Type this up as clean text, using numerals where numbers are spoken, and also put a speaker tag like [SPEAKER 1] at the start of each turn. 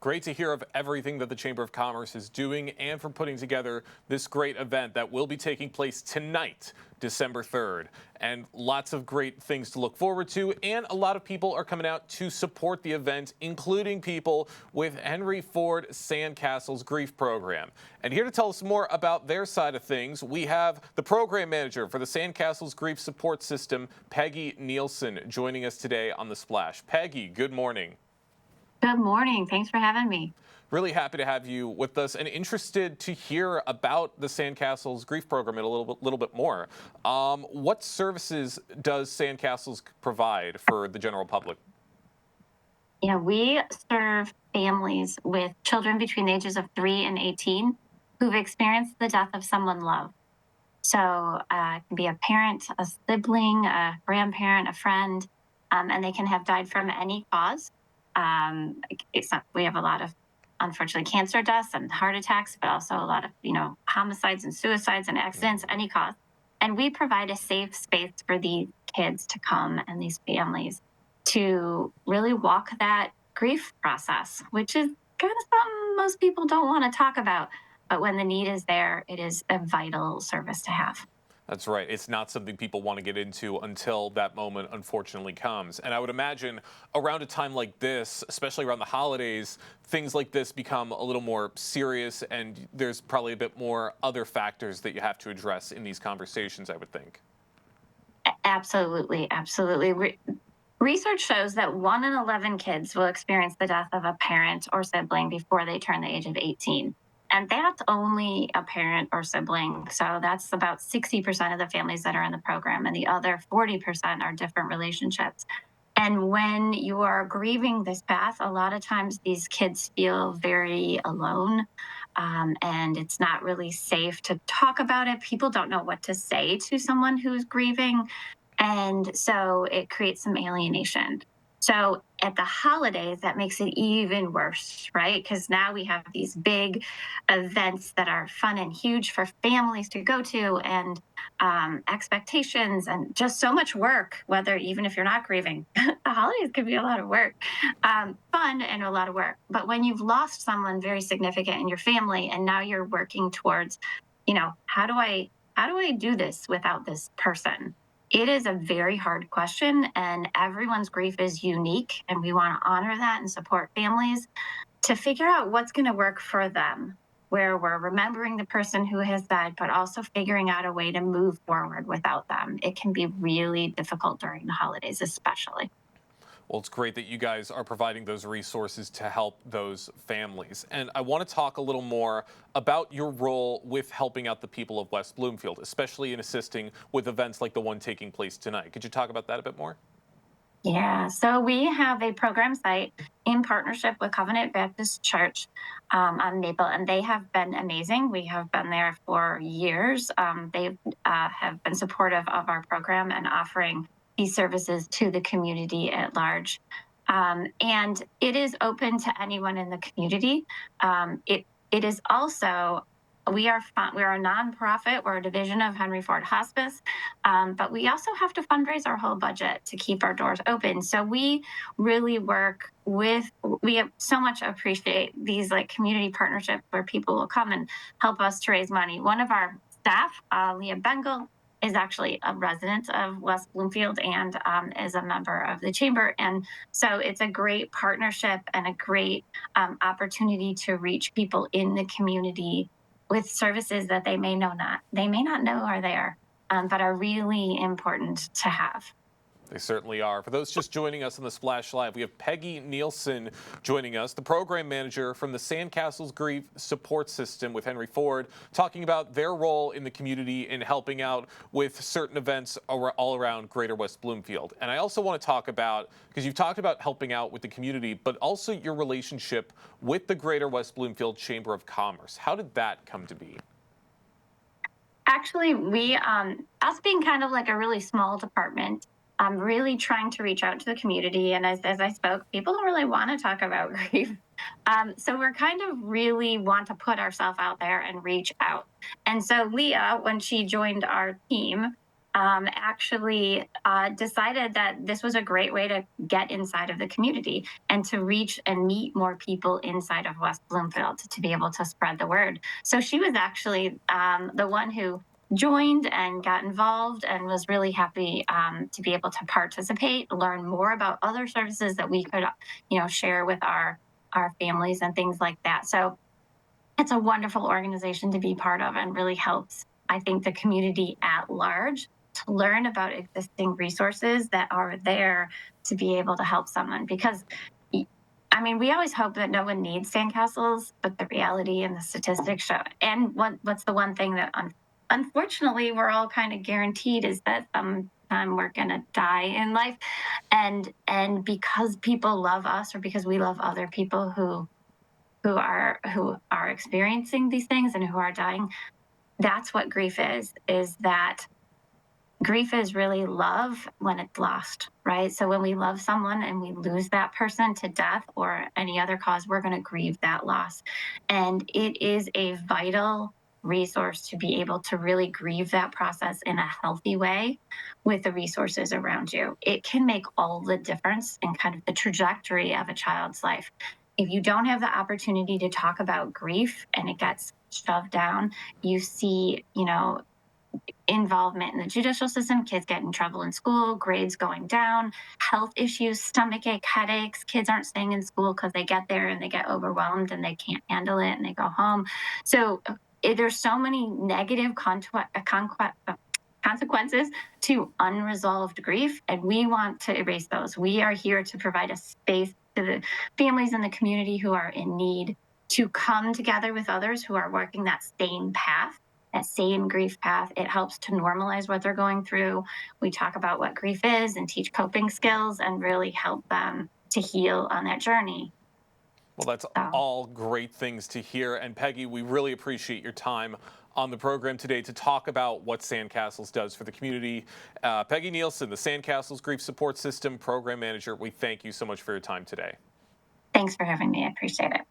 [SPEAKER 1] Great to hear of everything that the Chamber of Commerce is doing and for putting together this great event that will be taking place tonight, December 3rd. And lots of great things to look forward to. And a lot of people are coming out to support the event, including people with Henry Ford Sandcastles Grief Program. And here to tell us more about their side of things, we have the program manager for the Sandcastles Grief Support System, Peggy Nielsen, joining us today on The Splash. Peggy, good morning.
[SPEAKER 2] Good morning. Thanks for having me.
[SPEAKER 1] Really happy to have you with us and interested to hear about the Sandcastles Grief Program a little bit more. What services does Sandcastles provide for the general public?
[SPEAKER 2] Yeah, we serve families with children between the ages of 3 and 18 who've experienced the death of someone loved. So it can be a parent, a sibling, a grandparent, a friend, and they can have died from any cause. We have a lot of, unfortunately, cancer deaths and heart attacks, but also a lot of, homicides and suicides and accidents, any cause. And we provide a safe space for these kids to come and these families to really walk that grief process, which is kind of something most people don't want to talk about. But when the need is there, it is a vital service to have.
[SPEAKER 1] That's right. It's not something people want to get into until that moment unfortunately comes. And I would imagine around a time like this, especially around the holidays, things like this become a little more serious, and there's probably a bit more other factors that you have to address in these conversations, I would think.
[SPEAKER 2] Absolutely, absolutely. Research shows that 1 in 11 kids will experience the death of a parent or sibling before they turn the age of 18. And that's only a parent or sibling. So that's about 60% of the families that are in the program, and the other 40% are different relationships. And when you are grieving this path, a lot of times these kids feel very alone, and it's not really safe to talk about it. People don't know what to say to someone who's grieving. And so it creates some alienation. So at the holidays, that makes it even worse, right? Because now we have these big events that are fun and huge for families to go to, and expectations, and just so much work, whether even if you're not grieving. The holidays can be a lot of work, fun and a lot of work. But when you've lost someone very significant in your family, and now you're working towards, how do I do this without this person? It is a very hard question, and everyone's grief is unique, and we want to honor that and support families to figure out what's going to work for them, where we're remembering the person who has died, but also figuring out a way to move forward without them. It can be really difficult during the holidays, especially.
[SPEAKER 1] Well, it's great that you guys are providing those resources to help those families. And I want to talk a little more about your role with helping out the people of West Bloomfield, especially in assisting with events like the one taking place tonight. Could you talk about that a bit more?
[SPEAKER 2] Yeah, so we have a program site in partnership with Covenant Baptist Church on Maple, and they have been amazing. We have been there for years. They have been supportive of our program and offering these services to the community at large. And it is open to anyone in the community. It is also, we're a nonprofit. We're a division of Henry Ford Hospice, but we also have to fundraise our whole budget to keep our doors open. So we really we have so much appreciate these like community partnerships where people will come and help us to raise money. One of our staff, Leah Bengal, is actually a resident of West Bloomfield and is a member of the chamber. And so it's a great partnership and a great opportunity to reach people in the community with services that they may not know are there, but are really important to have.
[SPEAKER 1] They certainly are. For those just joining us on the Splash Live, we have Peggy Nielsen joining us, the program manager from the Sandcastles Grief Support System with Henry Ford, talking about their role in the community in helping out with certain events all around Greater West Bloomfield. And I also want to talk about, because you've talked about helping out with the community, but also your relationship with the Greater West Bloomfield Chamber of Commerce. How did that come to be?
[SPEAKER 2] Actually, us being kind of like a really small department, really trying to reach out to the community. And as I spoke, people don't really want to talk about grief. So we're kind of really want to put ourselves out there and reach out. And so Leah, when she joined our team, actually decided that this was a great way to get inside of the community and to reach and meet more people inside of West Bloomfield to be able to spread the word. So she was actually the one who joined and got involved and was really happy to be able to participate, learn more about other services that we could, share with our families and things like that. So it's a wonderful organization to be part of and really helps, I think, the community at large to learn about existing resources that are there to be able to help someone. Because, I mean, we always hope that no one needs sandcastles, but the reality and the statistics show. And what's the one thing that unfortunately we're all kind of guaranteed is that sometime we're gonna die in life, and because people love us or because we love other people who are experiencing these things and who are dying, that's what grief is that grief is really love when it's lost, right? So when we love someone and we lose that person to death or any other cause, we're going to grieve that loss. And it is a vital resource to be able to really grieve that process in a healthy way with the resources around you. It can make all the difference in kind of the trajectory of a child's life. If you don't have the opportunity to talk about grief and it gets shoved down, you see, involvement in the judicial system, kids get in trouble in school, grades going down, health issues, stomach ache, headaches. Kids aren't staying in school because they get there and they get overwhelmed and they can't handle it and they go home. So there's so many negative consequences to unresolved grief, and we want to erase those. We are here to provide a space to the families in the community who are in need to come together with others who are working that same path, that same grief path. It helps to normalize what they're going through. We talk about what grief is and teach coping skills and really help them to heal on that journey.
[SPEAKER 1] Well, that's all great things to hear. And Peggy, we really appreciate your time on the program today to talk about what Sandcastles does for the community. Peggy Nielsen, the Sandcastles Grief Support System Program Manager, we thank you so much for your time today.
[SPEAKER 2] Thanks for having me. I appreciate it.